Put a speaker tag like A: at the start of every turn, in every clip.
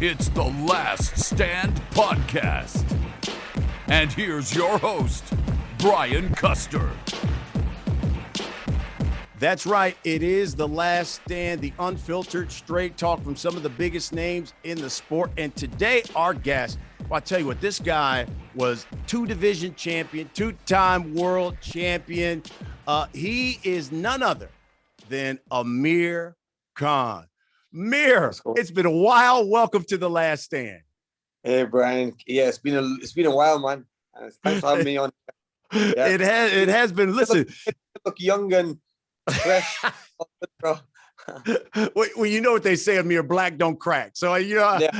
A: It's the Last Stand Podcast. And here's your host, Brian Custer.
B: That's right. It is the Last Stand, the unfiltered, straight talk from some of the biggest names in the sport. And today, our guest, well, I'll tell you what, this guy was two-division champion, two-time world champion. He is none other than Amir Khan. Amir, it's been a while. Welcome to the Last Stand.
C: Hey, Brian. Yeah, it's been a while, man. Thanks for having me on. Yeah.
B: It has been. Listen,
C: look young and fresh, bro.
B: Well, you know what they say, Amir, black don't crack. So
C: Yeah,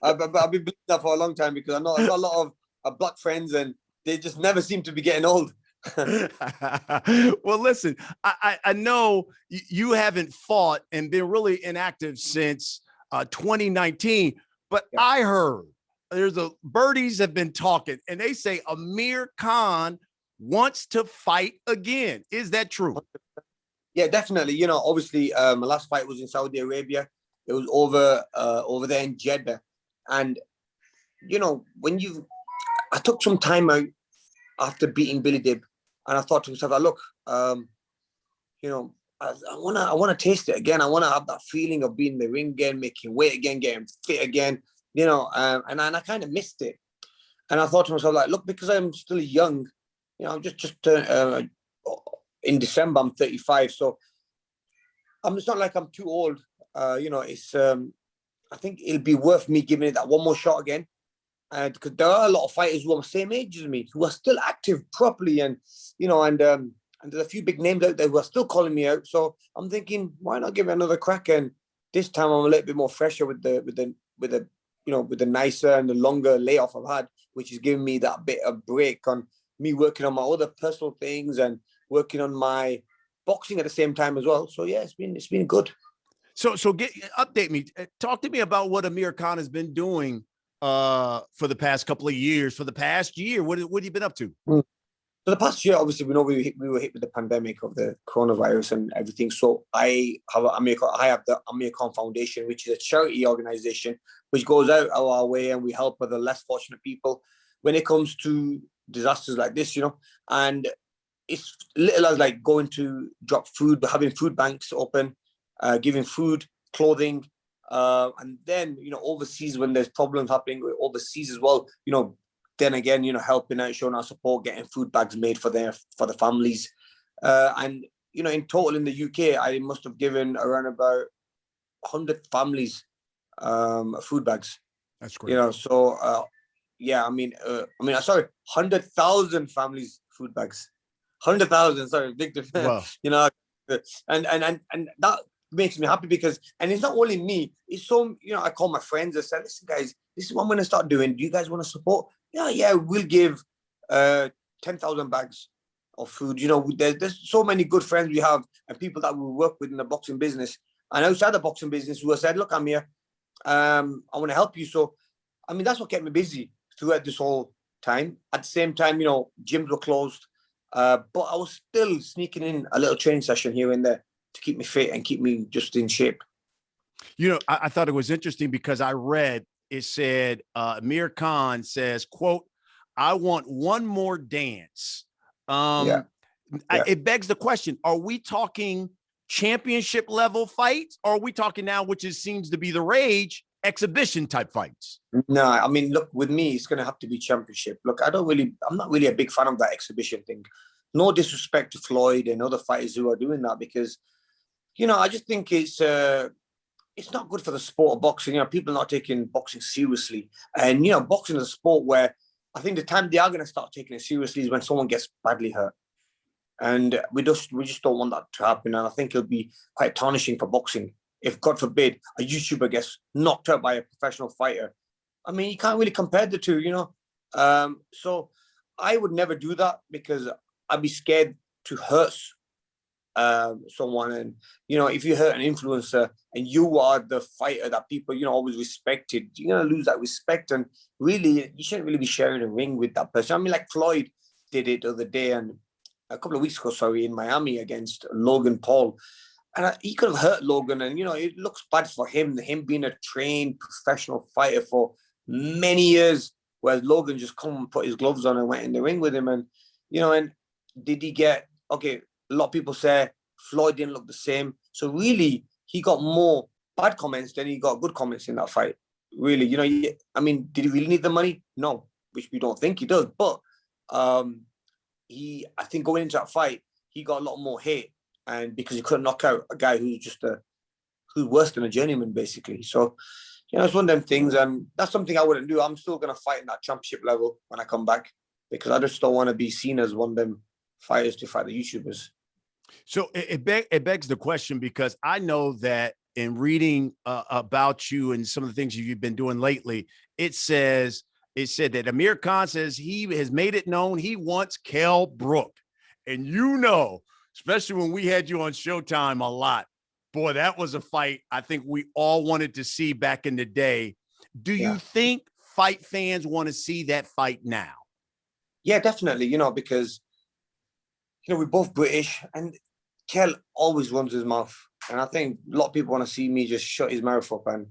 C: I've been believing that for a long time because I've got a lot of black friends and they just never seem to be getting old.
B: Well, listen, I know you haven't fought and been really inactive since 2019, but yeah. I heard birdies have been talking and they say Amir Khan wants to fight again. Is that true?
C: Yeah, definitely. You know, obviously, my last fight was in Saudi Arabia. It was over there in Jeddah, and you know, I took some time out after beating Billy Dib. And I thought to myself, look, you know, I want to taste it again. I want to have that feeling of being in the ring again, making weight again, getting fit again, you know, and I kind of missed it. And I thought to myself, like, look, because I'm still young, you know, I'm just in December, I'm 35. So it's not like I'm too old. You know, I think it'll be worth me giving it that one more shot again. Because there are a lot of fighters who are the same age as me, who are still active properly, and you know, and there's a few big names out there who are still calling me out. So I'm thinking, why not give it another crack? And this time I'm a little bit more fresher with the nicer and the longer layoff I've had, which is giving me that bit of break on me working on my other personal things and working on my boxing at the same time as well. So yeah, it's been good.
B: So update me, talk to me about what Amir Khan has been doing for the past couple of years. For the past year, what have you been up to?
C: For the past year, obviously, we know we were hit with the pandemic of the coronavirus and everything. So I have the Amir Khan Foundation, which is a charity organization which goes out our way, and we help other less fortunate people when it comes to disasters like this, you know. And it's little as like going to drop food, but having food banks open, giving food, clothing. And then, you know, overseas, when there's problems happening overseas as well, you know, then again, you know, helping out, showing our support, getting food bags made for the families. And, you know, in total in the UK, I must have given around about 100 families food bags.
B: That's great.
C: You know, so, yeah, I mean, 100,000 families food bags. 100,000, sorry, big difference. Wow. You know, and that makes me happy because, and it's not only me, it's so, you know, I call my friends and say, listen guys, this is what I'm going to start doing. Do you guys want to support? Yeah, we'll give 10,000 bags of food. You know, there's so many good friends we have and people that we work with in the boxing business and outside the boxing business who have said, look, I'm here, I want to help you. So, I mean, that's what kept me busy throughout this whole time. At the same time, you know, gyms were closed, but I was still sneaking in a little training session here and there to keep me fit and keep me just in shape.
B: You know, I thought it was interesting because I read, it said, Amir Khan says, quote, I want one more dance. It begs the question, are we talking championship level fights? Or are we talking now, which seems to be the rage, exhibition type fights?
C: No, I mean, look, with me, it's going to have to be championship. Look, I'm not really a big fan of that exhibition thing. No disrespect to Floyd and other fighters who are doing that because, you know, I just think it's not good for the sport of boxing. You know, people are not taking boxing seriously. And, you know, boxing is a sport where I think the time they are going to start taking it seriously is when someone gets badly hurt. And we just don't want that to happen. And I think it'll be quite tarnishing for boxing if, God forbid, a YouTuber gets knocked out by a professional fighter. I mean, you can't really compare the two, you know. So I would never do that because I'd be scared to hurt someone. And, you know, if you hurt an influencer and you are the fighter that people, you know, always respected, you're going to lose that respect. And really, you shouldn't really be sharing a ring with that person. I mean, like Floyd did it the other day and a couple of weeks ago, in Miami against Logan Paul. And he could have hurt Logan, and it looks bad for him being a trained professional fighter for many years, whereas Logan just come and put his gloves on and went in the ring with him. And and did he get okay? A lot of people say Floyd didn't look the same, so really he got more bad comments than he got good comments in that fight. Really, I mean, did he really need the money? No, which we don't think he does. But I think going into that fight, he got a lot more hate, and because he couldn't knock out a guy who's worse than a journeyman, basically. So, it's one of them things, and that's something I wouldn't do. I'm still going to fight in that championship level when I come back, because I just don't want to be seen as one of them fighters to fight the YouTubers.
B: So it begs the question, because I know that in reading about you and some of the things you've been doing lately, it said that Amir Khan says he has made it known he wants Kell Brook. And especially when we had you on Showtime a lot, boy, that was a fight I think we all wanted to see back in the day. Do you think fight fans want to see that fight now?
C: Yeah, definitely, because, we're both British, and Kell always runs his mouth. And I think a lot of people want to see me just shut his mouth up. And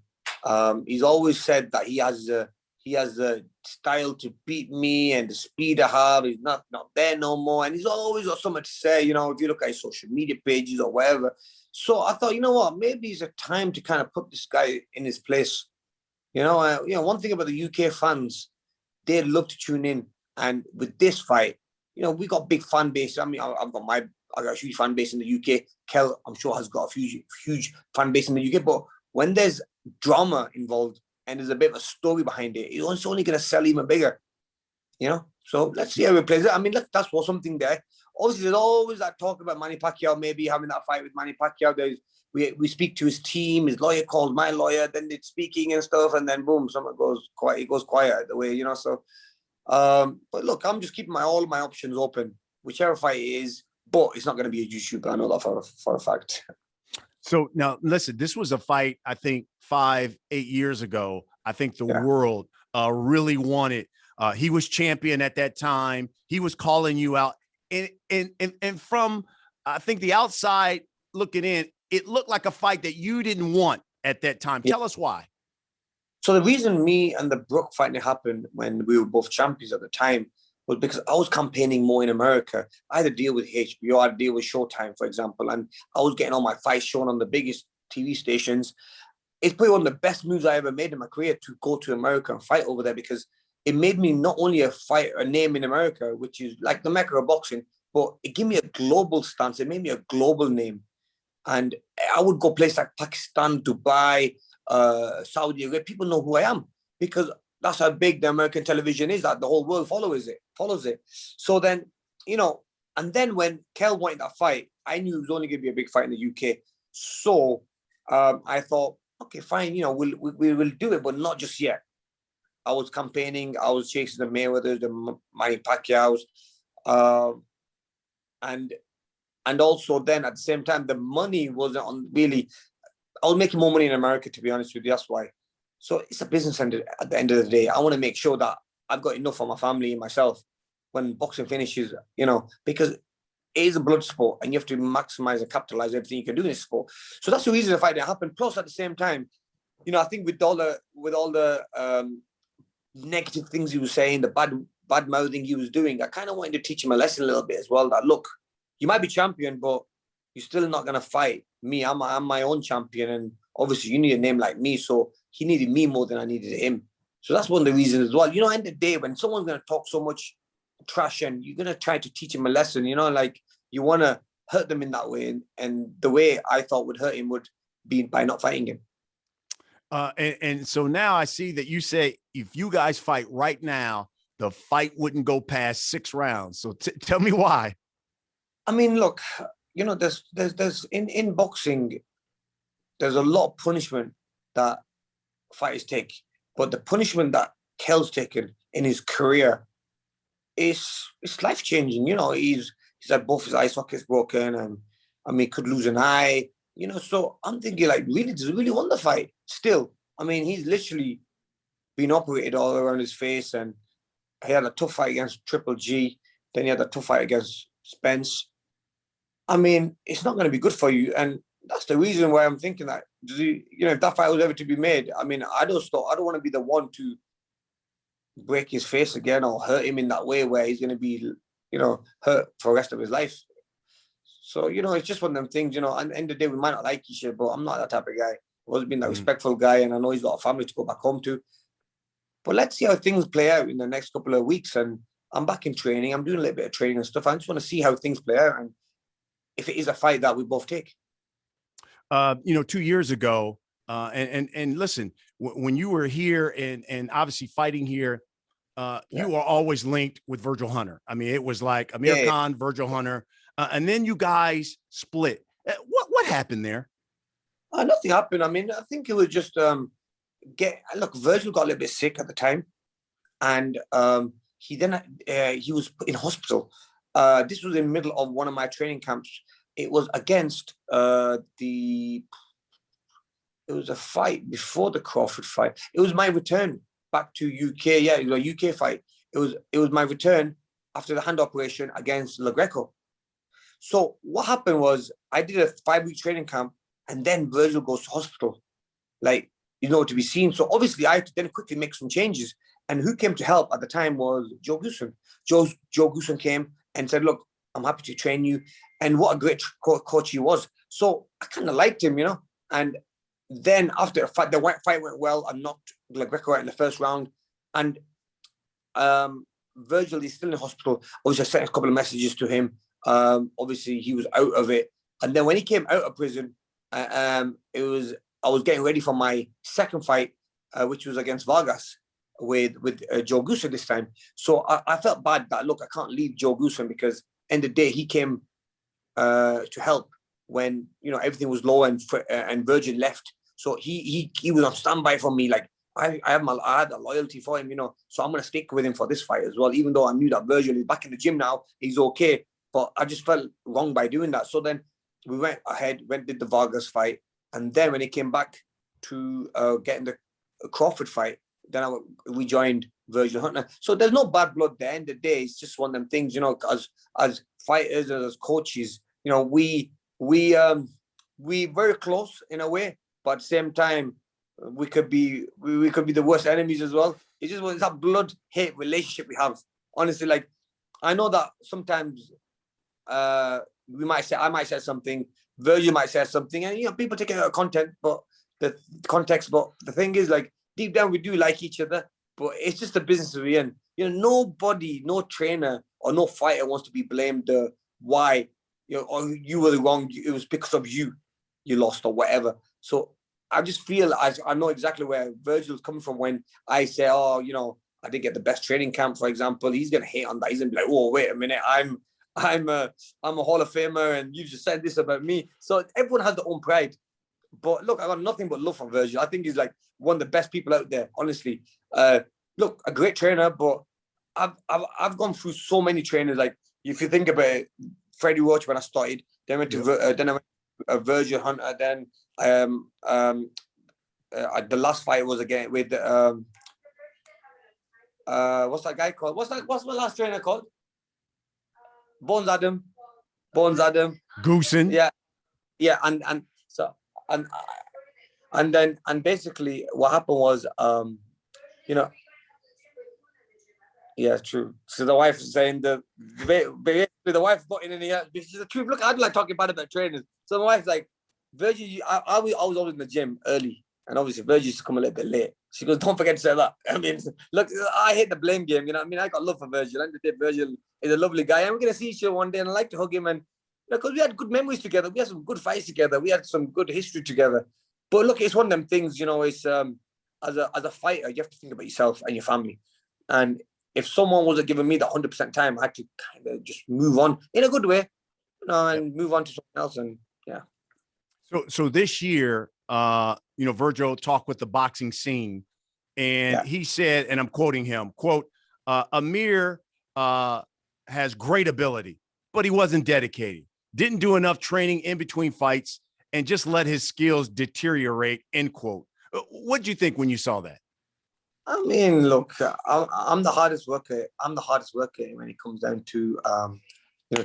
C: he's always said that he has the style to beat me and the speed I have. He's not there no more. And he's always got something to say, if you look at his social media pages or whatever. So I thought, what, maybe it's a time to kind of put this guy in his place. One thing about the UK fans, they love to tune in. And with this fight, we got big fan base. I mean, I got a huge fan base in the UK. Kell, I'm sure, has got a huge fan base in the UK. But when there's drama involved and there's a bit of a story behind it, it's only going to sell even bigger. So let's see how it plays out. I mean, that's something there. Obviously, there's always that talk about Manny Pacquiao maybe having that fight with Manny Pacquiao. We speak to his team. His lawyer calls my lawyer. Then it's speaking and stuff, and then boom, something goes quiet. It goes quiet the way, So, but look, I'm just keeping all my options open, whichever fight it is. But it's not going to be a YouTuber. I know that for a fact.
B: So now, listen, this was a fight, I think 5-8 years ago. I think the world really wanted. He was champion at that time. He was calling you out. And from, I think, the outside looking in, it looked like a fight that you didn't want at that time. Tell us why.
C: So the reason me and the Brook fight happened when we were both champions at the time was because I was campaigning more in America. I had to deal with HBO, I had to deal with Showtime, for example, and I was getting all my fights shown on the biggest TV stations. It's probably one of the best moves I ever made in my career to go to America and fight over there, because it made me not only a name in America, which is like the mecca of boxing, but it gave me a global stance. It made me a global name. And I would go places like Pakistan, Dubai, Saudi Arabia. People know who I am, because that's how big the American television is, that the whole world follows it. So then, and then when Kell wanted that fight, I knew it was only going to be a big fight in the UK. So I thought, okay, fine, we will do it, but not just yet. I was campaigning, I was chasing the Mayweathers, the Manny Pacquiaos, and also then at the same time, the money wasn't on really. I was making more money in America, to be honest with you. That's why. So it's a business end at the end of the day. I want to make sure that I've got enough for my family and myself when boxing finishes, because it is a blood sport and you have to maximize and capitalize everything you can do in this sport. So that's the reason the fight didn't happen. Plus, at the same time, I think with all the negative things he was saying, the bad mouthing he was doing, I kind of wanted to teach him a lesson a little bit as well. That look, you might be champion, but you're still not going to fight me. I'm my own champion, and obviously you need a name like me. So he needed me more than I needed him. So that's one of the reasons as well. End of the day, when someone's going to talk so much trash and you're going to try to teach him a lesson, like you want to hurt them in that way. And the way I thought would hurt him would be by not fighting him.
B: And so now I see that you say if you guys fight right now, the fight wouldn't go past 6 rounds. So tell me why.
C: I mean, look, there's in boxing, there's a lot of punishment that fighters take, but the punishment that Kell's taken in his career is life changing. He's had both his eye sockets broken, and he could lose an eye. So I'm thinking, like, really, does he really want the fight? Still, he's literally been operated all around his face, and he had a tough fight against Triple G. Then he had a tough fight against Spence. It's not going to be good for you. And that's the reason why I'm thinking that, if that fight was ever to be made, I mean, I don't want to be the one to break his face again or hurt him in that way where he's going to be, hurt for the rest of his life. So, it's just one of them things, at the end of the day, we might not like each other, but I'm not that type of guy. I've always been that respectful guy, and I know he's got a family to go back home to. But let's see how things play out in the next couple of weeks. And I'm back in training. I'm doing a little bit of training and stuff. I just want to see how things play out and if it is a fight that we both take.
B: 2 years ago, and listen, when you were here and obviously fighting here, you were always linked with Virgil Hunter. I mean, it was like Amir Khan, Virgil Hunter, and then you guys split. What happened there?
C: Nothing happened. I mean, I think it was just Virgil got a little bit sick at the time, and he was in hospital. This was in the middle of one of my training camps. It was against it was a fight before the Crawford fight. It was my return back to UK. Yeah, it was a UK fight. It was my return after the hand operation against Le Greco. So what happened was I did a 5-week training camp, and then Virgil goes to hospital, to be seen. So obviously I had to then quickly make some changes. And who came to help at the time was Joe Goosen. Joe Goosen came and said, "Look, I'm happy to train you." And what a great coach he was. So I kind of liked him, And then after the fight went well. I knocked Le Greco out in the first round. And Virgil is still in the hospital. Obviously, I sent a couple of messages to him. Obviously, he was out of it. And then when he came out of prison, I was getting ready for my second fight, which was against Vargas with Joe Goosen this time. So I felt bad that, look, I can't leave Joe Goosen because end of the day, he came to help when everything was low and Virgil left. So he was on standby for me. Like I had a loyalty for him, So I'm gonna stick with him for this fight as well. Even though I knew that Virgil is back in the gym now, he's okay. But I just felt wrong by doing that. So then we went ahead, did the Vargas fight, and then when he came back to getting the Crawford fight, then I rejoined Virgil Hunter. So there's no bad blood there. End of the day, it's just one of them things, as fighters and as coaches, we very close in a way, but at the same time, we could be the worst enemies as well. It's just that blood-hate relationship we have. Honestly, like I know that sometimes I might say something, Virgil might say something, and people take it out of context, but the thing is, like, deep down we do like each other, but it's just the business we're in. Nobody, no trainer or no fighter wants to be blamed why or you were wrong, it was because of you lost or whatever. So I just feel I know exactly where Virgil's coming from when I say, I didn't get the best training camp, for example. He's gonna hate on that. He's gonna be like, "Oh, wait a minute, I'm a Hall of Famer, and you just said this about me." So everyone has their own pride. But look, I got nothing but love for Virgil. I think he's like one of the best people out there, honestly. Look, a great trainer, but I've gone through so many trainers. Like if you think about it, Freddie Roach when I started, then went to then I went to Virgil Hunter, then the last fight was again with what's that guy called? What's my last trainer called? Bones Adam.
B: Goosen.
C: Yeah, and basically what happened was yeah, true. So the wife is saying the wife got in here. This is the truth. Look, I don't like talking bad about trainers. So my wife's like, Virgil, I was always in the gym early, and obviously Virgil used to come a little bit late. She goes, don't forget to say that. I mean, look, I hate the blame game. I mean, I got love for Virgil. And Virgil is a lovely guy, and we're gonna see each other one day, and I like to hug him, and because we had good memories together, we had some good fights together, we had some good history together. But look, it's one of them things. It's as a fighter, you have to think about yourself and your family, and if someone wasn't giving me the 100% time, I had to kind of just move on in a good way, and move on to something else. And yeah.
B: So this year, Virgil talked with the boxing scene, and he said, and I'm quoting him, quote, Amir has great ability, but he wasn't dedicated, didn't do enough training in between fights, and just let his skills deteriorate, end quote. What did you think when you saw that?
C: I mean, look, I'm the hardest worker. I'm the hardest worker when it comes down to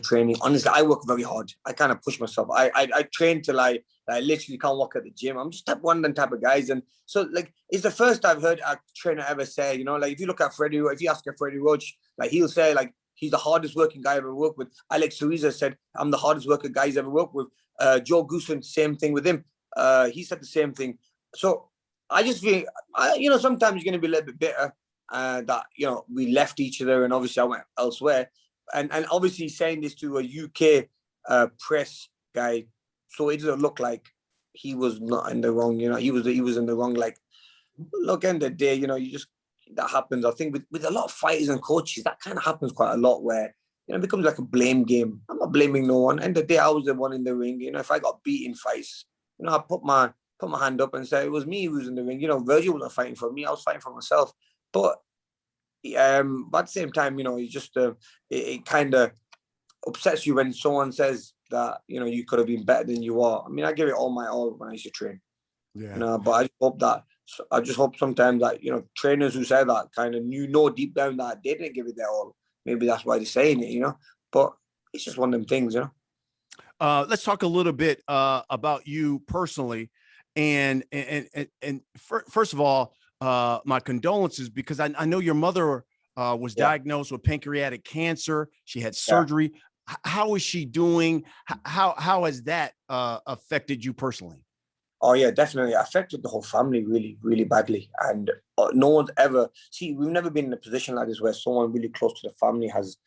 C: training. Honestly, I work very hard. I kind of push myself. I train till I literally can't walk at the gym. I'm just one of them type of guys. And so, like, it's the first I've heard a trainer ever say, like, if you look at Freddie, if you ask Freddie Roach, like, he'll say, like, he's the hardest working guy I ever worked with. Alex Ruiz said, I'm the hardest working guy he's ever worked with. Joe Goosen, same thing with him. He said the same thing. So I just feel, sometimes you're going to be a little bit bitter that, we left each other and obviously I went elsewhere. And obviously saying this to a UK press guy, so it doesn't look like he was not in the wrong. He was in the wrong. Like, look, end of the day, that happens. I think with a lot of fighters and coaches, that kind of happens quite a lot where it becomes like a blame game. I'm not blaming no one. End of the day, I was the one in the ring. If I got beat in fights, I put my hand up and say it was me who was in the ring. Virgil wasn't fighting for me. I was fighting for myself. But at the same time, it's just it kind of upsets you when someone says that you could have been better than you are. I mean, I give it all my all when I used to train. Yeah. But I just hope sometimes that trainers who say that kind of deep down that they didn't give it their all. Maybe that's why they're saying it. But it's just one of them things.
B: Let's talk a little bit about you personally, and first of all, my condolences, because I know your mother was diagnosed with pancreatic cancer. She had surgery. Yeah. How is she doing? How has that affected you personally?
C: Oh yeah, definitely. It affected the whole family really, really badly. And no one's ever we've never been in a position like this where someone really close to the family has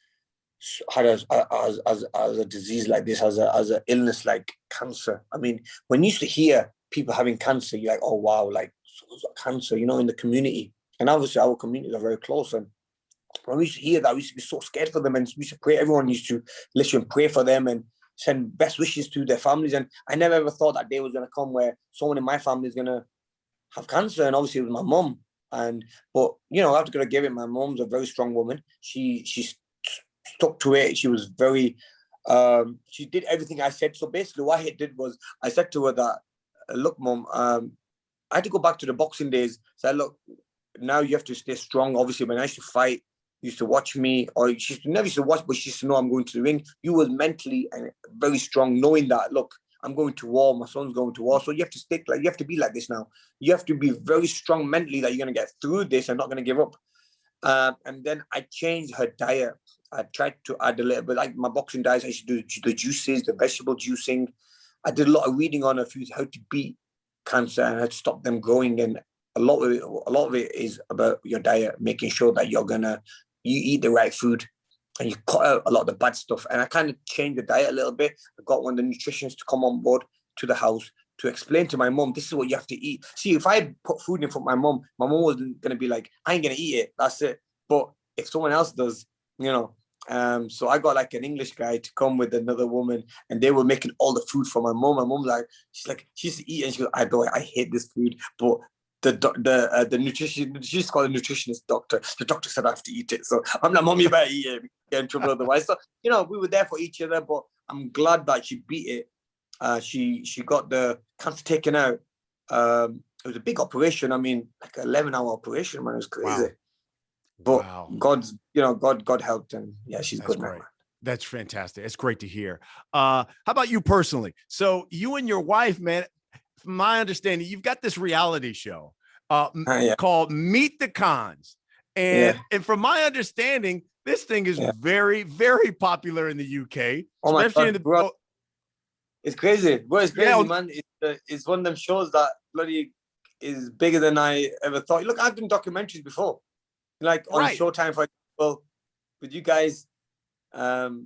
C: had as a disease like this, as an illness like cancer. I mean, when you used to hear people having cancer, you're like, oh wow, like someone's got cancer, in the community. And obviously our communities are very close. And when we used to hear that, we used to be so scared for them, and we used to pray. Everyone used to listen and pray for them and send best wishes to their families. And I never ever thought that day was going to come where someone in my family is going to have cancer. And obviously it was my mum. But I have to give it. My mum's a very strong woman. She stuck to it. She was very, she did everything I said. So basically what I did was I said to her that, look, Mum, I had to go back to the boxing days. So look, now you have to stay strong. Obviously, when I used to fight, you used to watch me, or she never used to watch, but she used to know I'm going to the ring. You was mentally and very strong, knowing that, look, I'm going to war, my son's going to war. So you have to you have to be like this now. You have to be very strong mentally that you're going to get through this and not going to give up. And then I changed her diet. I tried to add a little bit, like my boxing diet. I used to do the juices, the vegetable juicing. I did a lot of reading on how to beat cancer and how to stop them growing. And a lot of it is about your diet, making sure that you eat the right food and you cut out a lot of the bad stuff. And I kind of changed the diet a little bit. I got one of the nutritionists to come on board to the house to explain to my mom, this is what you have to eat. See, if I put food in front of my mom was going to be like, I ain't going to eat it. That's it. But if someone else does, so I got like an English guy to come with another woman, and they were making all the food for my mom. My mom she used to eat, and she goes, I hate this food, but the nutrition, she's called a nutritionist doctor. The doctor said I have to eat it. So I'm like, Mom, you better eat it. Get in trouble otherwise. So, we were there for each other, but I'm glad that she beat it. She got the cancer taken out. It was a big operation. I mean, like an 11-hour operation, man. It was crazy. Wow. But wow. God helped, and yeah, she's good now.
B: That's fantastic. It's great to hear. How about you personally? So you and your wife, man, from my understanding, you've got this reality show called Meet the Khans. And from my understanding, this thing is very, very popular in the UK.
C: Oh my God, bro. It's crazy. Bro, it's crazy, man. It's one of them shows that bloody is bigger than I ever thought. Look, I've done documentaries before. Like on Showtime, for example, with you guys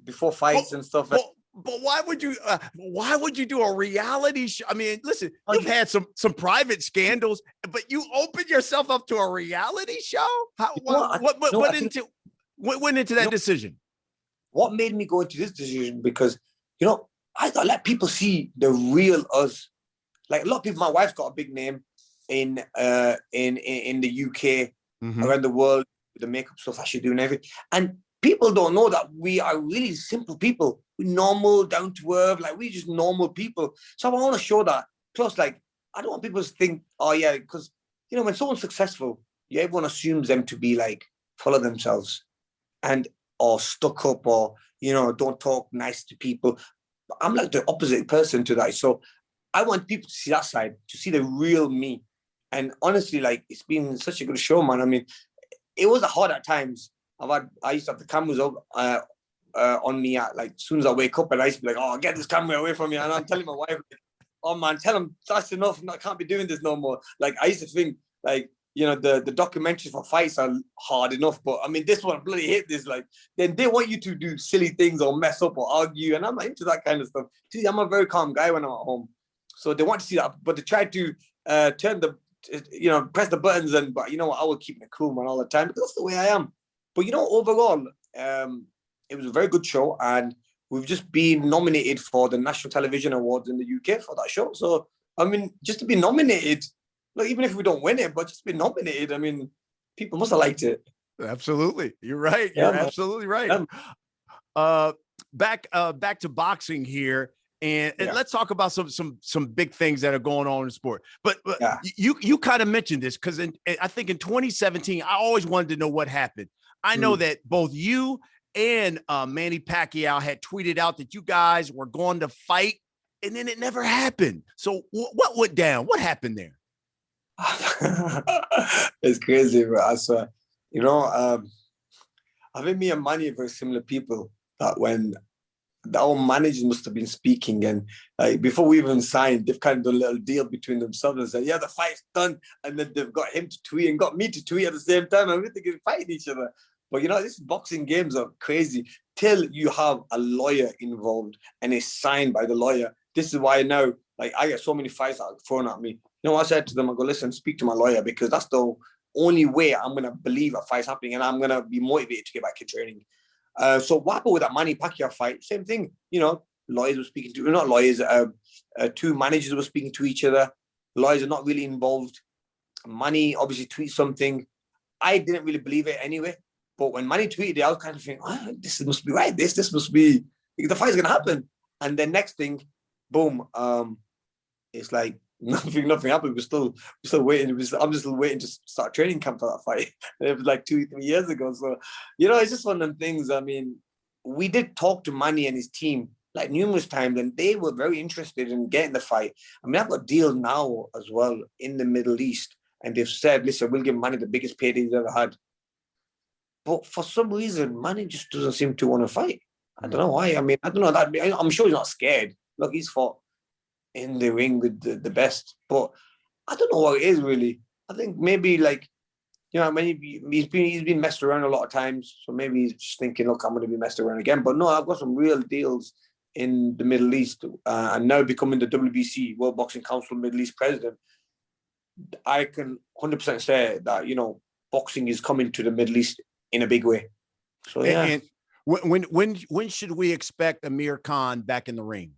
C: before fights and stuff.
B: But why would you do a reality show? I mean, listen, you've had some private scandals, but you opened yourself up to a reality show? What went into that decision?
C: What made me go into this decision? Because, I gotta let people see the real us. Like a lot of people, my wife's got a big name in the UK, around the world, with the makeup stuff that she do and everything. And people don't know that we are really simple people. We're normal, down to earth, like we're just normal people. So I want to show that. Plus, like, I don't want people to think, oh yeah, because when someone's successful, everyone assumes them to be like full of themselves. And or stuck up or, don't talk nice to people. I'm like the opposite person to that. So I want people to see that side, to see the real me. And honestly, like, it's been such a good show, man. I mean, it was hard at times. I used to have the cameras on me at, like, as soon as I wake up, and I used to be like, oh, get this camera away from me. And I'm telling my wife, oh man, tell him that's enough. I can't be doing this no more. Like, I used to think, like, the documentaries for fights are hard enough, but I mean, this one bloody hit this. Like, then they want you to do silly things or mess up or argue, and I'm not into that kind of stuff. See, I'm a very calm guy when I'm at home, so they want to see that, but they try to turn the, press the buttons, but you know what? I will keep it cool, man, all the time. But that's the way I am. But overall, it was a very good show, and we've just been nominated for the National Television Awards in the UK for that show. So, I mean, just to be nominated, like, even if we don't win it, but just be nominated, I mean, people must have liked it.
B: Absolutely. You're right.
C: Yeah,
B: You're
C: man.
B: absolutely right. Back to boxing here. And let's talk about some big things that are going on in sport. But you kind of mentioned this because I think in 2017, I always wanted to know what happened. I know that both you and Manny Pacquiao had tweeted out that you guys were going to fight, and then it never happened. So what went down? What happened there?
C: It's crazy, bro. I swear. I think me and Manny are very similar people. That when our managers must have been speaking, and like before we even signed, they've kind of done a little deal between themselves and said, yeah, the fight's done. And then they've got him to tweet and got me to tweet at the same time, and we're thinking fighting each other. But these boxing games are crazy till you have a lawyer involved and it's signed by the lawyer. This is why now, like, I get so many fights that are thrown at me. I said to them, I go, listen, speak to my lawyer, because that's the only way I'm going to believe a fight's happening, and I'm going to be motivated to get back in training. So what happened with that Manny Pacquiao fight? Same thing. Lawyers were speaking to, not lawyers, two managers were speaking to each other. Lawyers are not really involved. Manny obviously tweets something. I didn't really believe it anyway. But when Manny tweeted it, I was kind of thinking, this must be right. This must be, the fight's going to happen. And then next thing, boom, it's like nothing happened. We're still waiting. I'm just waiting to start training camp for that fight. It was like 2-3 years ago. So, it's just one of them things. I mean, we did talk to Manny and his team like numerous times, and they were very interested in getting the fight. I mean, I've got deals now as well in the Middle East, and they've said, listen, we'll give Manny the biggest payday he's ever had. But for some reason, Manny just doesn't seem to want to fight. I don't know why. I mean, I don't know that. I'm sure he's not scared. Look, he's fought in the ring with the best, but I don't know what it is really. I think maybe he's been messed around a lot of times, so maybe he's just thinking, look, I'm going to be messed around again. But no, I've got some real deals in the Middle East, and now becoming the WBC, World Boxing Council Middle East president. I can 100% say that boxing is coming to the Middle East in a big way. So yeah.
B: And when should we expect Amir Khan back in the ring?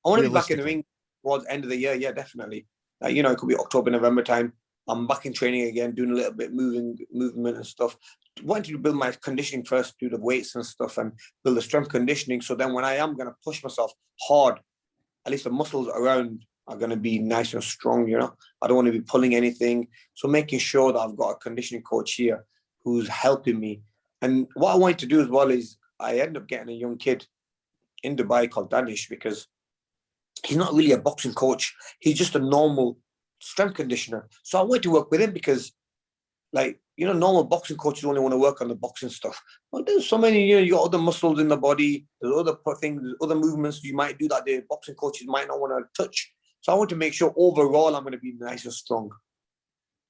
C: I want to be back in the ring towards the end of the year. Yeah, definitely. It could be October, November time. I'm back in training again, doing a little bit movement and stuff. Wanting to build my conditioning first, do the weights and stuff, and build the strength conditioning. So then when I am going to push myself hard, at least the muscles around are going to be nice and strong. I don't want to be pulling anything. So making sure that I've got a conditioning coach here who's helping me. And what I wanted to do as well is I end up getting a young kid in Dubai called Danish, because he's not really a boxing coach. He's just a normal strength conditioner. So I wanted to work with him because, normal boxing coaches only want to work on the boxing stuff. But there's so many, you got other muscles in the body, there's other things, other movements you might do that the boxing coaches might not want to touch. So I want to make sure overall I'm going to be nice and strong.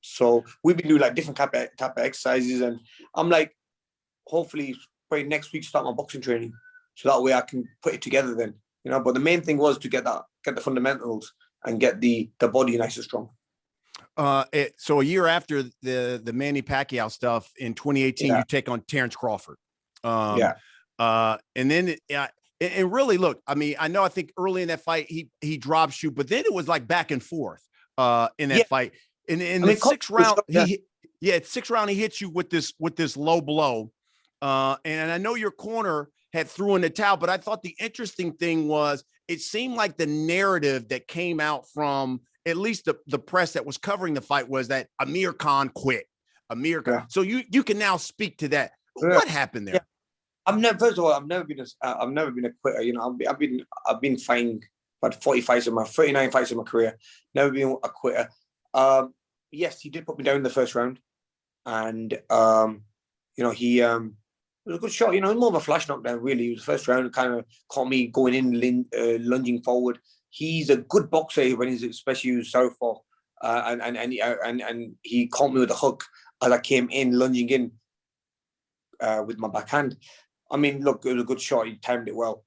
C: So we've been doing different type of exercises, and I'm hopefully probably next week start my boxing training, so that way I can put it together then. But the main thing was to get the fundamentals and get the body nice and strong.
B: So a year after the Manny Pacquiao stuff in 2018, you take on Terrence Crawford. And then and really, look, I mean, I think early in that fight he drops you, but then it was back and forth in that fight. And in the sixth round, sixth round he hits you with this low blow. And I know your corner had threw in the towel, but I thought the interesting thing was it seemed like the narrative that came out from at least the press that was covering the fight was that Amir Khan quit. Amir Khan. So you can now speak to that. What happened there?
C: First of all, I've never been a quitter. You know, I've been fighting about 39 fights in my career. Never been a quitter. Yes, he did put me down in the first round, and you know, he it was a good shot. You know, more of a flash knockdown. Really, it was the first round. Kind of caught me going in, lunging forward. He's a good boxer when he's especially used southpaw, and he caught me with a hook as I came in, lunging in with my backhand. I mean, look, it was a good shot. He timed it well.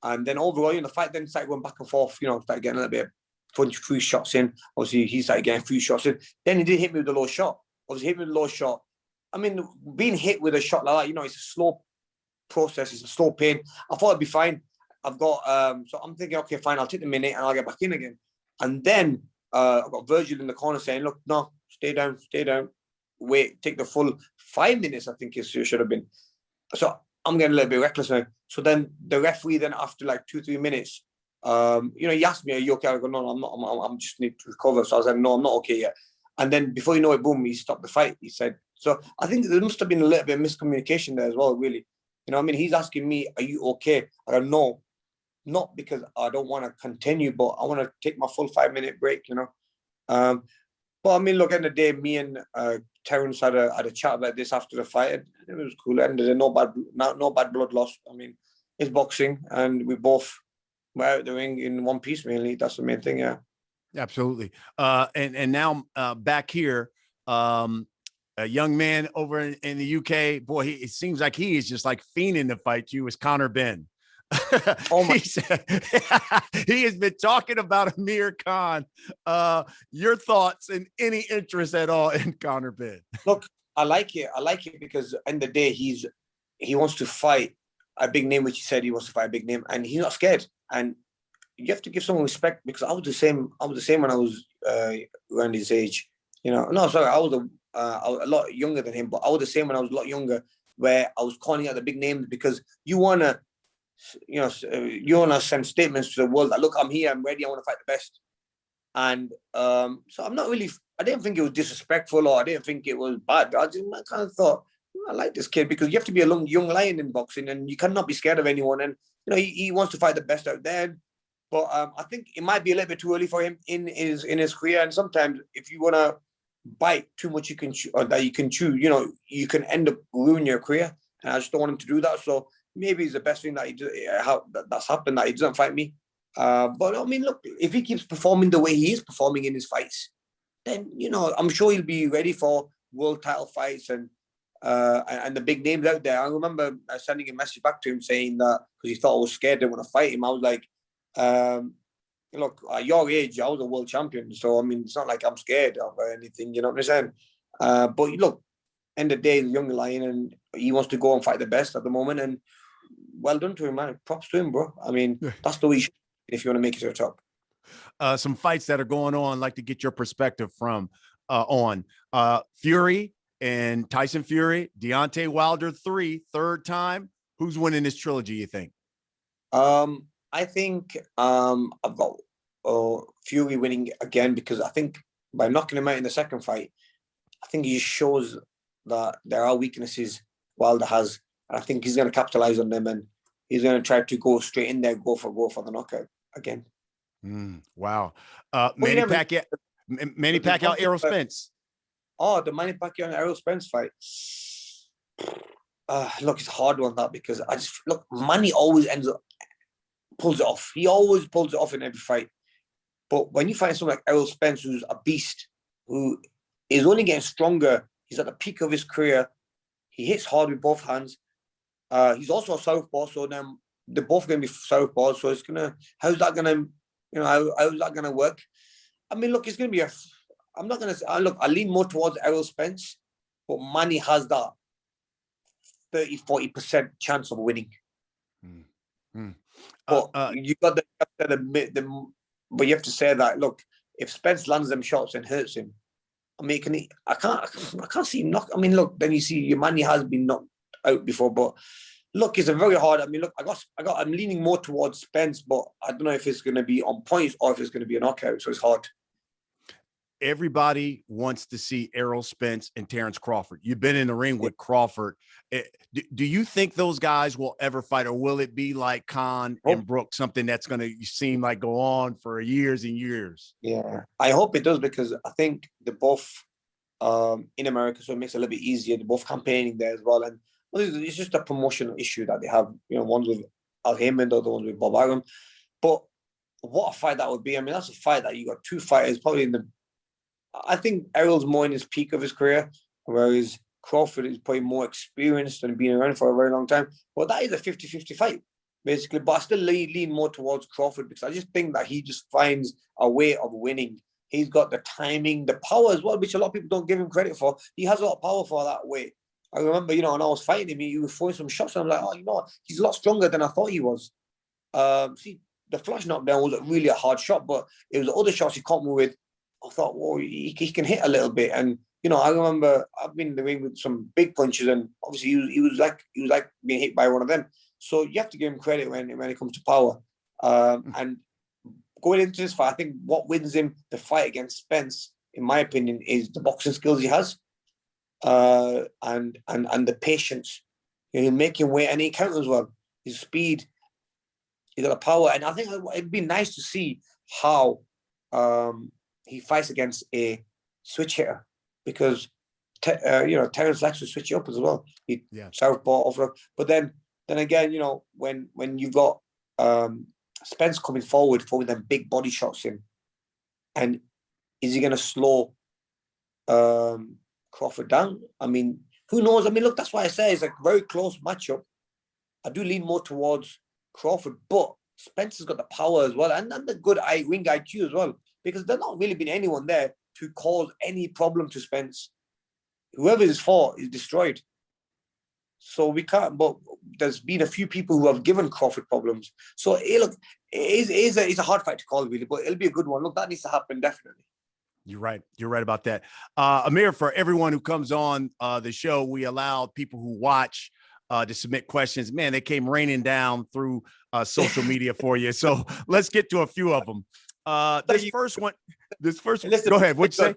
C: And then overall, you know, the fight then started going back and forth, you know, started getting a little bit of 3 shots in. Obviously, he started getting 3 shots in. Then he did hit me with a low shot. Hit me with a low shot. I mean, being hit with a shot like that, you know, it's a slow process. It's a slow pain. I thought it'd be fine. I've got, so I'm thinking, okay, fine, I'll take the minute and I'll get back in again. And then I've got Virgil in the corner saying, look, no, stay down. Wait, take the full 5 minutes, I think it should have been. So I'm getting a little bit reckless now. So then the referee, then after like 2-3 minutes, you know, he asked me, are you okay? I go, no, I'm not. I'm just need to recover. So I said, no, I'm not okay yet. And then before you know it, boom, he stopped the fight. He said, so I think there must have been a little bit of miscommunication there as well, really. You know what I mean? He's asking me, are you okay? I go, no, not because I don't want to continue, but I want to take my full 5-minute break, you know. But I mean, look, at the end of the day, me and Terence had a chat about this after the fight. It was cool. And there's no bad blood lost. I mean, it's boxing, and we both were out the ring in one piece, mainly. That's the main thing, yeah.
B: Absolutely. And now back here, a young man over in the UK, boy, it seems like he is just like fiending to fight you, is Connor Ben. Oh my. He has been talking about Amir Khan. Your thoughts and any interest at all in Connor Ben?
C: Look, I like it because at the end of the day, he wants to fight a big name, which he said he wants to fight a big name, and he's not scared. And you have to give someone respect, because I was the same when I was around his age. You know, no, sorry, I was a lot younger than him, but I was the same when I was a lot younger, where I was calling out the big names because you want to send statements to the world that, look, I'm here, I'm ready, I want to fight the best. And so I didn't think it was disrespectful, or I didn't think it was bad. I kind of thought, I like this kid, because you have to be a young lion in boxing, and you cannot be scared of anyone. And, you know, he wants to fight the best out there. But I think it might be a little bit too early for him in his career. And sometimes if you want to bite too much, you can chew, you know, you can end up ruining your career. And I just don't want him to do that. So maybe it's the best thing that's happened, that he doesn't fight me. But I mean, look, if he keeps performing the way he is performing in his fights, then, you know, I'm sure he'll be ready for world title fights and the big names out there. I remember sending a message back to him saying that, because he thought I was scared, didn't want to fight him. I was like, look, at your age, I was a world champion. So, I mean, it's not like I'm scared of anything, you know what I'm saying? But look, end of the day, the young lion, and he wants to go and fight the best at the moment. And well done to him, man. Props to him, bro. I mean, that's the way you should, if you want to make it to the top.
B: Some fights that are going on, I'd like to get your perspective from on Fury and Tyson Fury, Deontay Wilder 3, third time. Who's winning this trilogy, you think?
C: I think I've got Fury winning again, because I think by knocking him out in the second fight, I think he shows that there are weaknesses Wilder has, and I think he's going to capitalize on them, and he's going to try to go straight in there, go for the knockout again.
B: Wow. Manny Pacquiao, Errol Spence.
C: Oh, the Manny Pacquiao and Errol Spence fight. Look, it's a hard one, that, because Manny always pulls it off. He always pulls it off in every fight. But when you find someone like Errol Spence, who's a beast, who is only getting stronger, he's at the peak of his career. He hits hard with both hands. He's also a southpaw, so then they're both going to be southpaw. So how's that going to work? I mean, look, it's going to be I'm not going to say, I lean more towards Errol Spence, but Manny has that 30-40% chance of winning. But you got but you have to say that, look, if Spence lands them shots and hurts him, I mean, I can't see him knock. I mean, look, then you see your Manny has been knocked out before, but look, it's a very hard. I mean, look, I'm leaning more towards Spence, but I don't know if it's going to be on points or if it's going to be a knockout. So it's hard.
B: everybody wants to see Errol Spence and Terrence Crawford. You've been in the ring with Crawford. Do you think those guys will ever fight, or will it be like Khan and Brook, something that's going to seem like go on for years and years?
C: Yeah, I hope it does, because I think they're both in America, so it makes it a little bit easier. They're both campaigning there as well, and it's just a promotional issue that they have. One's with Al Heyman, the other one's with Bob Arum. But what a fight that would be! I mean, that's a fight that you got two fighters probably I think Errol's more in his peak of his career, whereas Crawford is probably more experienced and been around for a very long time. Well, that is a 50-50 fight, basically. But I still lean more towards Crawford, because I just think that he just finds a way of winning. He's got the timing, the power as well, which a lot of people don't give him credit for. He has a lot of power for that weight. I remember, when I was fighting him, he was throwing some shots, and I'm like, he's a lot stronger than I thought he was. See, the flush knockdown was really a hard shot, but it was the other shots he caught me with. I thought, well, he can hit a little bit. And, I remember I've been in the ring with some big punches, and obviously he was like being hit by one of them. So you have to give him credit when it comes to power. And going into this fight, I think what wins him the fight against Spence, in my opinion, is the boxing skills he has, and the patience. He'll make him wait, and he counters well. His speed, he's got the power, and I think it'd be nice to see how he fights against a switch hitter, because Terrence likes to switch up as well. Southpaw, off, but then again, when you've got Spence coming forward, throwing them big body shots in, and is he going to slow Crawford down? I mean, who knows? I mean, look, that's why I say it's a very close matchup. I do lean more towards Crawford, but Spence has got the power as well, and the good ring IQ as well, because there's not really been anyone there to cause any problem to Spence. Whoever is fought is destroyed. So we can't, but there's been a few people who have given Crawford problems. So it's a hard fight to call, really, but it'll be a good one. Look, that needs to happen, definitely.
B: You're right. You're right about that. Amir, for everyone who comes on the show, we allow people who watch to submit questions. Man, they came raining down through social media for you. So let's get to a few of them. Listen, go ahead. What'd you say?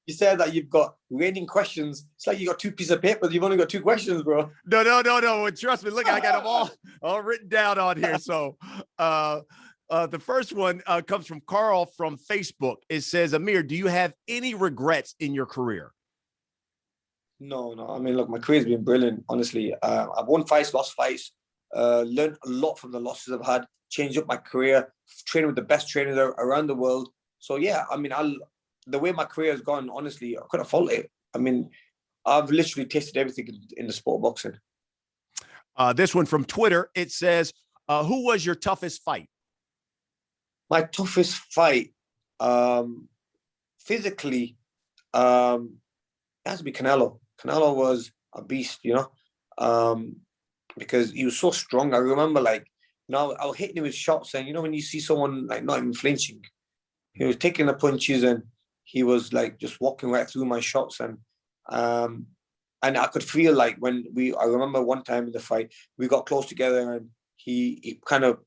C: You said that you've got raining questions. It's like you got two pieces of paper. You've only got two questions, bro.
B: No. Trust me. Look, I got them all written down on here. So the first one comes from Carl from Facebook. It says, Amir, do you have any regrets in your career?
C: No. I mean, look, my career's been brilliant, honestly. I've won fights, lost fights, learned a lot from the losses I've had, changed up my career, training with the best trainers around the world. So, yeah, I mean, the way my career has gone, honestly, I couldn't fault it. I mean, I've literally tasted everything in the sport of boxing.
B: This one from Twitter, it says, who was your toughest fight?
C: My toughest fight, physically, it has to be Canelo. Canelo was a beast, because he was so strong. I remember, I was hitting him with shots, and, when you see someone, not even flinching, he was taking the punches, and he was, just walking right through my shots. And I could feel, I remember one time in the fight, we got close together, and he kind of,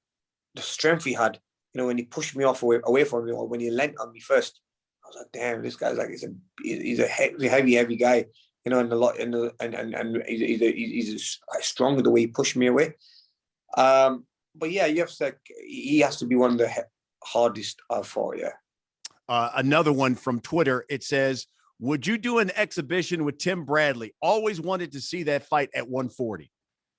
C: the strength he had, when he pushed me away from me, or when he leant on me first, I was like, damn, this guy's he's a heavy guy, and he's strong the way he pushed me away. But yeah, you have to say he has to be one of the hardest I've fought. Yeah.
B: Another one from Twitter. It says, would you do an exhibition with Tim Bradley? Always wanted to see that fight at 140.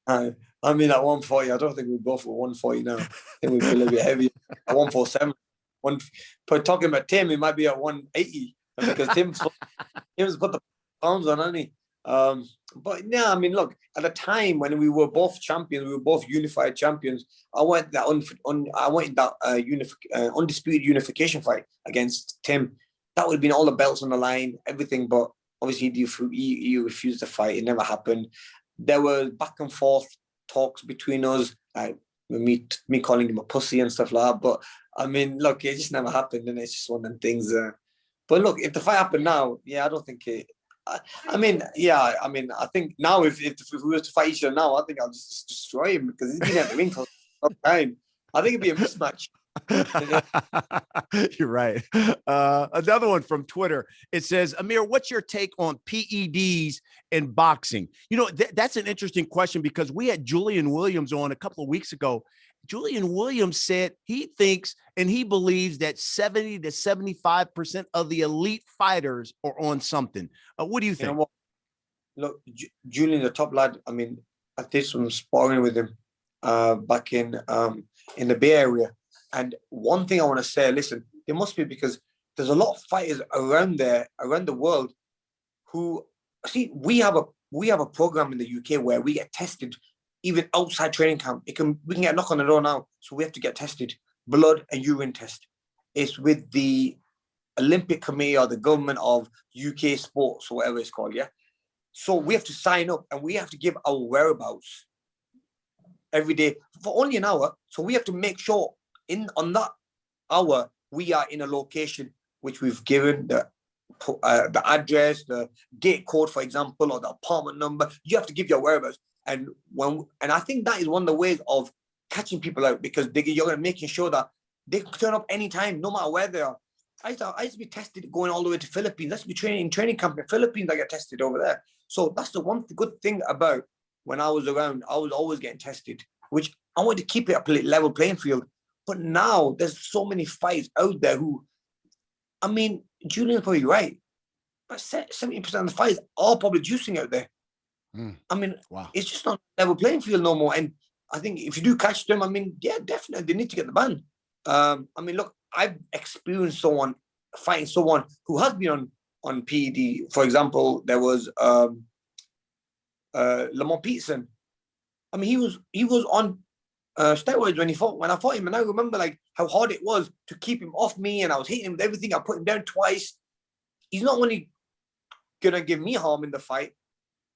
C: I mean, at 140, I don't think we'd go for 140 now. I think we'd be a little bit heavy. At 147. But talking about Tim, he might be at 180, because Tim's put the pounds on, hasn't he? But yeah, I mean, look, at the time when we were both champions, we were both unified champions. I went that undisputed unification fight against Tim. That would have been all the belts on the line, everything. But obviously, he refused to fight. It never happened. There were back and forth talks between us, me calling him a pussy and stuff like that. But I mean, look, it just never happened, and it's just one of them things. But look, if the fight happened now, yeah, I don't think it. I think now if we were to fight each other now, I think I'll just destroy him, because he's been at the ring for a long time. I think it'd be a mismatch.
B: You're right. Another one from Twitter. It says, Amir, what's your take on PEDs in boxing? You know, that's an interesting question because we had Julian Williams on a couple of weeks ago. Julian Williams said he thinks and he believes that 70 to 75% of the elite fighters are on something. What do you think?
C: You know what? Look, Julian's a top lad. I mean, I did some sparring with him back in the Bay Area. And one thing I want to say, listen, there must be, because there's a lot of fighters around there, around the world, who see we have a program in the UK where we get tested even outside training camp. We can get a knock on the door now, so we have to get tested, blood and urine test. It's with the Olympic Committee or the government of UK sports or whatever it's called, yeah. So we have to sign up and we have to give our whereabouts every day for only an hour. So we have to make sure on that hour we are in a location which we've given the address, the gate code, for example, or the apartment number. You have to give your whereabouts. And I think that is one of the ways of catching people out, because you're making sure that they can turn up anytime, no matter where they are. I used to be tested going all the way to Philippines. I used to be training in training camp in Philippines. I get tested over there. So that's the one good thing about when I was around. I was always getting tested, which I wanted to keep it a level playing field. But now there's so many fights out there who, I mean, Julian's probably right, but 70% of the fights are probably juicing out there. I mean, wow. It's just not a level playing field no more. And I think if you do catch them, I mean, yeah, definitely they need to get the ban. I mean, look, I've experienced fighting someone who has been on PED. For example, there was Lamont Peterson. I mean, he was on steroids when I fought him, and I remember like how hard it was to keep him off me, and I was hitting him with everything. I put him down twice. He's not only gonna give me harm in the fight,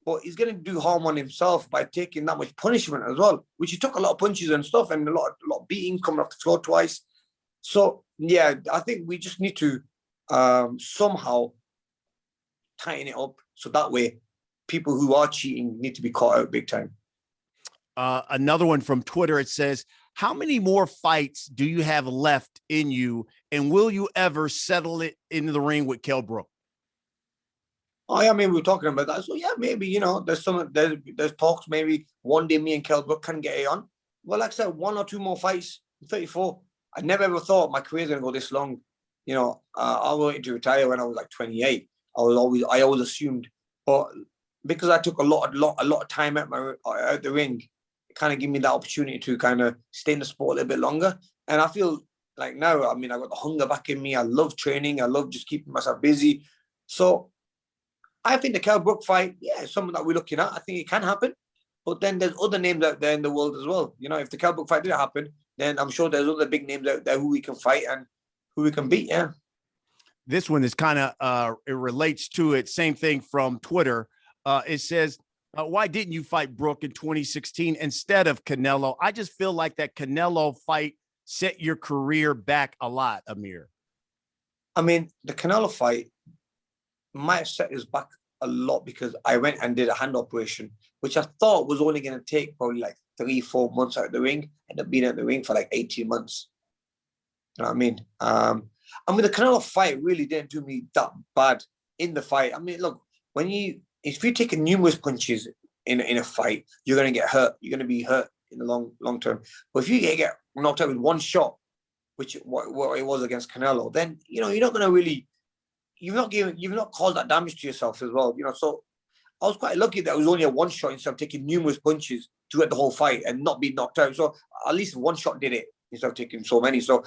C: but he's gonna do harm on himself by taking that much punishment as well. Which he took a lot of punches and stuff, and a lot of beating, coming off the floor twice. So yeah, I think we just need to somehow tighten it up so that way people who are cheating need to be caught out big time.
B: Another one from Twitter. It says, how many more fights do you have left in you, and will you ever settle it into the ring with Kell Brook?
C: Oh, yeah, I mean, we were talking about that. So yeah, maybe, you know, there's talks, maybe one day me and Kell Brook can get it on. Well, like I said, 1 or 2 more fights, 34. I never ever thought my career's gonna go this long. You know, I wanted to retire when I was like 28. I always assumed, but because I took a lot of time out the ring, it kind of gave me that opportunity to kind of stay in the sport a little bit longer. And I feel like now, I mean, I got the hunger back in me. I love training. I love just keeping myself busy. So I think the Kell Brook fight, yeah, is something that we're looking at. I think it can happen. But then there's other names out there in the world as well. You know, if the Kell Brook fight did happen, then I'm sure there's other big names out there who we can fight and who we can beat, yeah.
B: This one is kind of, it relates to it. Same thing from Twitter. It says, why didn't you fight Brook in 2016 instead of Canelo? I just feel like that Canelo fight set your career back a lot, Amir.
C: I mean, the Canelo fight might have set us back a lot because I went and did a hand operation, which I thought was only going to take probably like 3-4 months out of the ring, and I've been out of the ring for like 18 months. You know what I mean? I mean, the Canelo fight really didn't do me that bad in the fight. I mean, look, if you take numerous punches in a fight, you're going to get hurt. You're going to be hurt in the long term. But if you get knocked out with one shot, which what it was against Canelo, then, you know, you're not going to really, you've not caused that damage to yourself as well. You know, so I was quite lucky that it was only a one shot instead of taking numerous punches throughout the whole fight and not being knocked out. So at least one shot did it instead of taking so many. So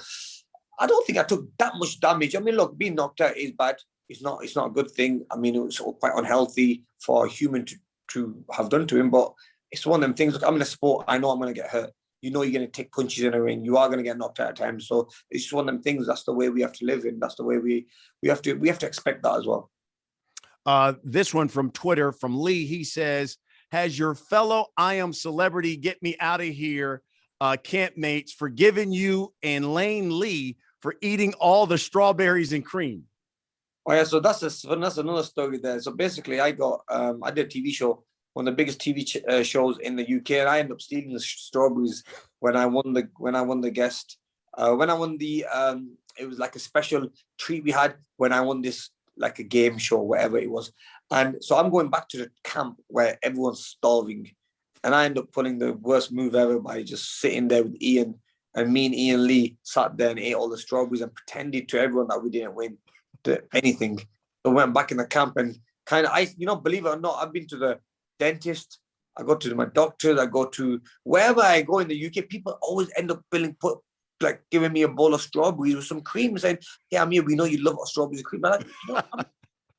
C: I don't think I took that much damage. I mean, look, being knocked out is bad. It's not a good thing. I mean, it was quite unhealthy for a human to have done to him, but it's one of them things. Look, I'm in a sport. I know I'm going to get hurt. You know, you're going to take punches in a ring. You are going to get knocked out at times. So it's just one of them things. That's the way we have to live in. That's the way we have to expect that as well.
B: This one from Twitter from Lee. He says, has your fellow I Am Celebrity Get Me Out of Here campmates forgiven you and Lane Lee for eating all the strawberries and cream?
C: Oh yeah, so that's another story there. So basically, I did a TV show, one of the biggest TV shows in the UK, and I ended up stealing the strawberries when I won the guest When I won it was like a special treat we had when I won this, like a game show, whatever it was. And so I'm going back to the camp where everyone's starving. And I end up pulling the worst move ever by just sitting there with Ian. And me and Ian Lee sat there and ate all the strawberries and pretended to everyone that we didn't win anything. So I went back in the camp and kind of, believe it or not, I've been to the dentist. I go to my doctors. I go to wherever I go in the UK. People always end up giving me a bowl of strawberries with some cream and saying, "Yeah, Amir, we know you love strawberries and cream." But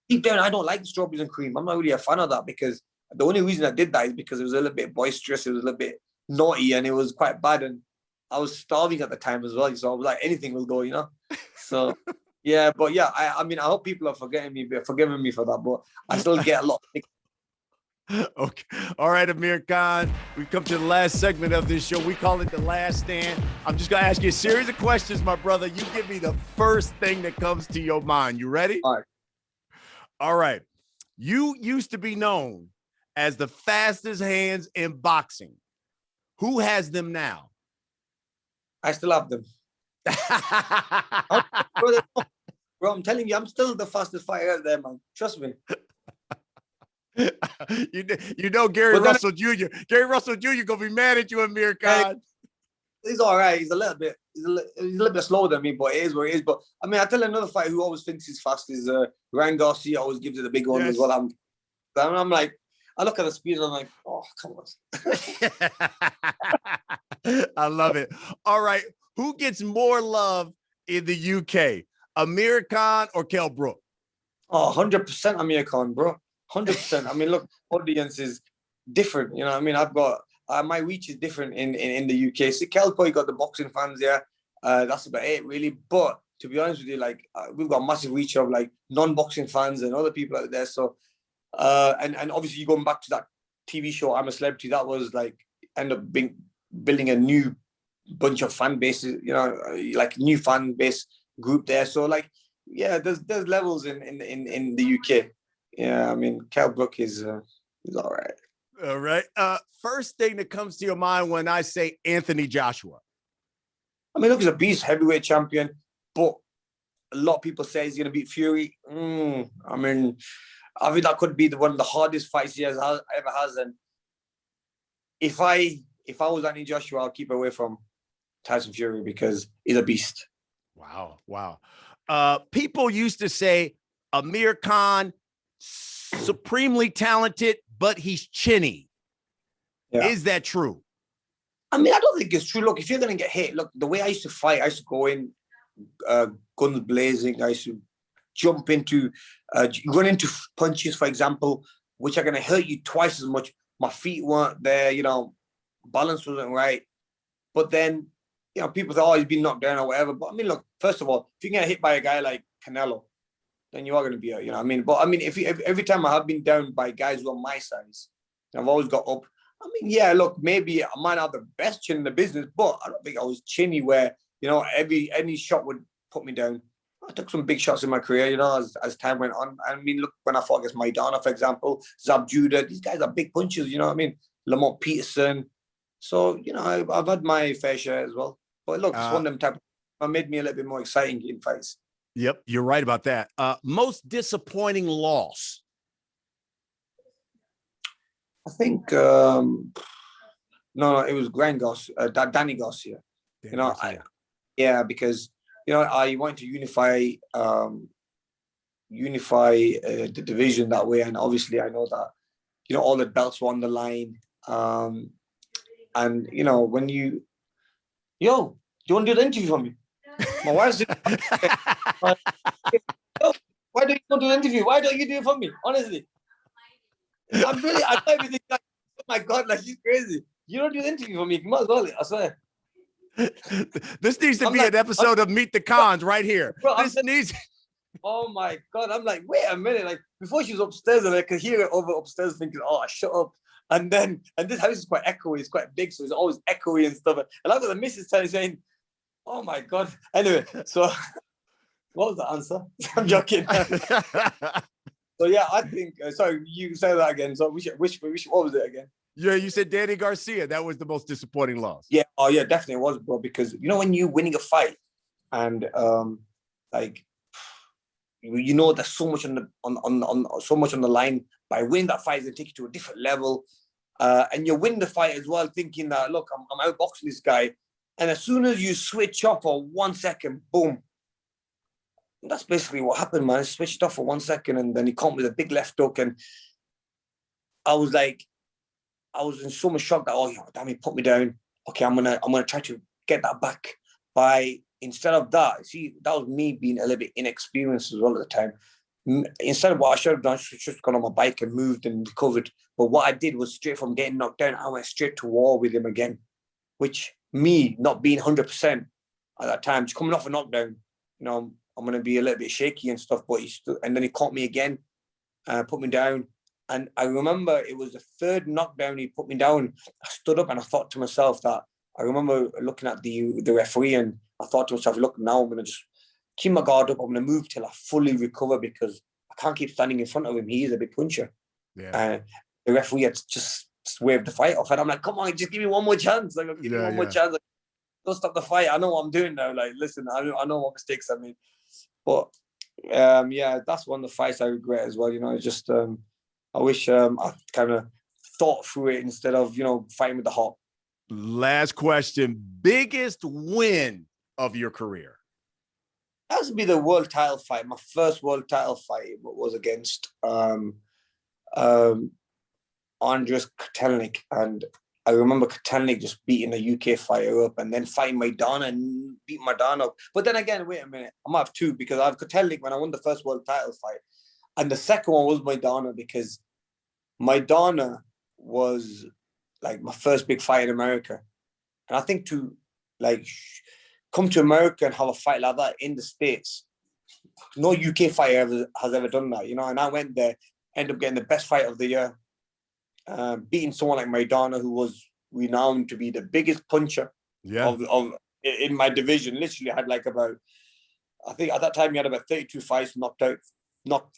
C: deep down, I don't like strawberries and cream. I'm not really a fan of that, because the only reason I did that is because it was a little bit boisterous. It was a little bit naughty, and it was quite bad. And I was starving at the time as well. So I was like, anything will go. So, yeah. But yeah, I mean, I hope people are forgiving me for that. But I still get a lot of
B: Okay. All right, Amir Khan. We've come to the last segment of this show. We call it The Last Stand. I'm just going to ask you a series of questions, my brother. You give me the first thing that comes to your mind. You ready?
C: All right.
B: All right. You used to be known as the fastest hands in boxing. Who has them now?
C: I still have them. Bro, I'm telling you, I'm still the fastest fighter out there, man. Trust me.
B: Gary Russell Jr. Gary Russell Jr. gonna be mad at you, Amir Khan.
C: He's all right. He's a little bit slower than me, but it is what it is. But I mean, I tell another fighter who always thinks he's fast is Ryan Garcia. Always gives it a big one as well. I'm like, I look at the speed and I'm like, oh, come
B: on. I love it. All right, who gets more love in the UK, Amir Khan or Kell Brook?
C: Oh, 100% Amir Khan, bro. 100%. I mean, look, audience is different. You know what I mean? I've got my reach is different in the UK. So Kell probably got the boxing fans there. That's about it, really. But to be honest with you, like we've got a massive reach of like non-boxing fans and other people out there. So and obviously going back to that TV show, I'm a Celebrity, that was like end up building a new bunch of fan bases, like new fan base group there. So like, yeah, there's levels in the UK. Yeah, I mean, Kell Brook is all right.
B: All right. First thing that comes to your mind when I say Anthony Joshua?
C: I mean, look, he's a beast, heavyweight champion, but a lot of people say he's going to beat Fury. I mean, I think that could be one of the hardest fights he ever has. And if I was Anthony Joshua, I'll keep away from Tyson Fury because he's a beast.
B: Wow. People used to say Amir Khan, supremely talented, but he's chinny. Yeah. Is that true?
C: I mean, I don't think it's true. Look, if you're going to get hit, look, the way I used to fight, I used to go in guns blazing. I used to jump into, run into punches, for example, which are going to hurt you twice as much. My feet weren't there, balance wasn't right. But then, people say, oh, he's been knocked down or whatever. But I mean, look, first of all, if you get hit by a guy like Canelo, then you are going to be, what I mean? But I mean, if every time I have been down by guys who are my size, I've always got up. I mean, yeah, look, maybe I might not have the best chin in the business, but I don't think I was chinny where, any shot would put me down. I took some big shots in my career, as time went on. I mean, look, when I fought against Maidana, for example, Zab Judah, these guys are big punches, you know what I mean? Lamont Peterson. So, I've had my fair share as well. But look, it's one of them type of made me a little bit more exciting in fights.
B: Yep, you're right about that. Most disappointing loss?
C: I think, no, it was Danny Garcia. Because, I wanted to unify the division that way. And obviously I know that, all the belts were on the line. And, when do you want to do the interview for me? My wife's why don't you do the interview? Why don't you do it for me? Honestly. I thought everything like, oh my God, like she's crazy. You don't do the interview for me. You might as well, I swear.
B: This needs to be an episode of Meet the Khans right here.
C: Bro, oh my God. I'm like, wait a minute. Like before she was upstairs and I could hear her over upstairs thinking, oh, shut up. And this house is quite echoey. It's quite big. So it's always echoey and stuff. And I've got the missus saying, oh my God. Anyway, so what was the answer? I'm joking. So yeah, I think, sorry, you say that again. So which what was it again?
B: Yeah, you said Danny Garcia. That was the most disappointing loss.
C: Yeah, oh yeah, definitely it was, bro. Because you know when you're winning a fight and like you know there's so much on so much on the line. By winning that fight, they take you to a different level, and you win the fight as well, thinking that look, I'm outboxing this guy, and as soon as you switch off for 1 second, boom. That's basically what happened, man. I switched off for 1 second, and then he caught me with a big left hook, and I was in so much shock that damn, he put me down. Okay, I'm gonna try to get that back by instead of that. See, that was me being a little bit inexperienced as well at the time. Instead of what I should have done, I should have just gone on my bike and moved and recovered. But what I did was straight from getting knocked down, I went straight to war with him again, which me not being 100% at that time, just coming off a knockdown, I'm going to be a little bit shaky and stuff, but and then he caught me again, put me down. And I remember it was the third knockdown he put me down. I stood up and I thought to myself that, I remember looking at the referee and I thought to myself, look, now I'm going to just keep my guard up. I'm going to move till I fully recover because I can't keep standing in front of him. He is a big puncher.
B: Yeah.
C: The referee had just waved the fight off and I'm like, come on, just give me one more chance. Like, give me one more chance. Like, don't stop the fight. I know what I'm doing now. Like, listen, I know what mistakes I made. But that's one of the fights I regret as well. Just I wish I kind of thought through it instead of fighting with the heart.
B: Last question: biggest win of your career?
C: That has to be the world title fight. My first world title fight was against Andres Kotelnik, and I remember Kotelnik just beating a UK fighter up and then fighting Maidana and beating Maidana up. But then again, wait a minute, I might have two because I have Kotelnik when I won the first world title fight. And the second one was Maidana because Maidana was like my first big fight in America. And I think to like come to America and have a fight like that in the States, no UK fighter has ever done that, And I went there, ended up getting the best fight of the year. Beating someone like Maidana, who was renowned to be the biggest puncher of in my division. Literally had like about, I think at that time he had about 32 fights, knocked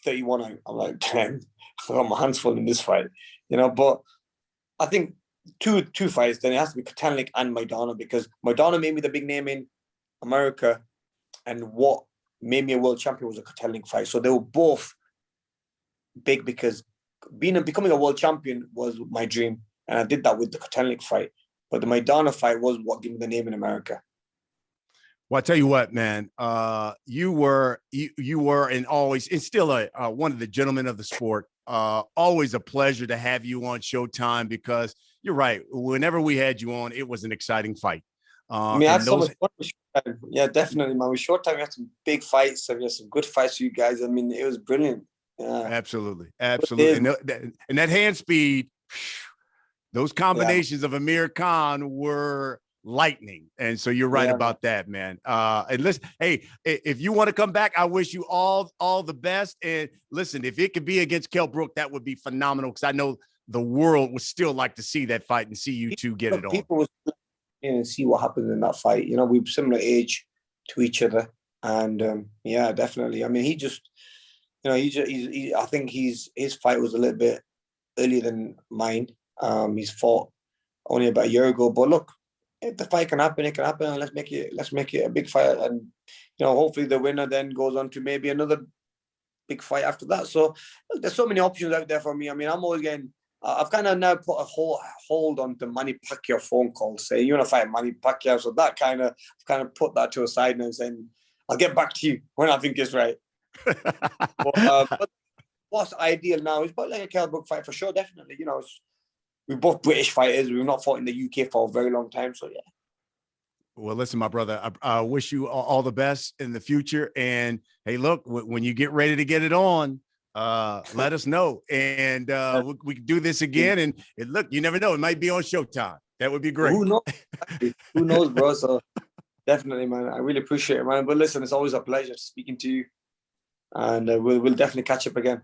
C: 31 out. I'm like, damn, I got my hands full in this fight, But I think two fights, then it has to be Kotelnik and Maidana because Maidana made me the big name in America, and what made me a world champion was a Kotelnik fight. So they were both big because becoming a world champion was my dream, and I did that with the Kotelnik fight. But the Maidana fight was what gave me the name in America.
B: Well, I tell you what, man, you were and always, it's still one of the gentlemen of the sport. Always a pleasure to have you on Showtime because you're right. Whenever we had you on, it was an exciting fight.
C: I had so much fun with Showtime. Yeah, definitely, man. With Showtime, we had some big fights. We had some good fights for you guys. I mean, it was brilliant. Yeah.
B: Absolutely. And that hand speed, those combinations of Amir Khan were lightning. And so you're right about that, man. And listen, hey, if you want to come back, I wish you all the best. And listen, if it could be against Kell Brook, that would be phenomenal because I know the world would still like to see that fight and see you two get it on.
C: People will and see what happens in that fight. We're similar age to each other. And definitely. I mean, he just, I think his fight was a little bit earlier than mine. He's fought only about a year ago. But look, if the fight can happen, it can happen. And let's make it a big fight. And hopefully the winner then goes on to maybe another big fight after that. So look, there's so many options out there for me. I mean, I'm always getting. I've kind of now put a hold on the Manny Pacquiao phone call. Say you want to fight Manny Pacquiao, so that kind of put that to a side and saying I'll get back to you when I think it's right. But what's ideal now is like a Kell Brook fight for sure. Definitely, we're both British fighters. We've not fought in the UK for a very long time, so yeah.
B: Well, listen, my brother, I wish you all the best in the future. And hey, look, when you get ready to get it on, let us know, and we can do this again. And look, you never know; it might be on Showtime. That would be great.
C: Who knows? Who knows, bro? So definitely, man. I really appreciate it, man. But listen, it's always a pleasure speaking to you. And we'll definitely catch up again.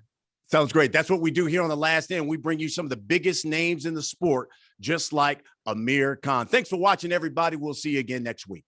B: Sounds great. That's what we do here on The Last Stand. We bring you some of the biggest names in the sport, just like Amir Khan. Thanks for watching, everybody. We'll see you again next week.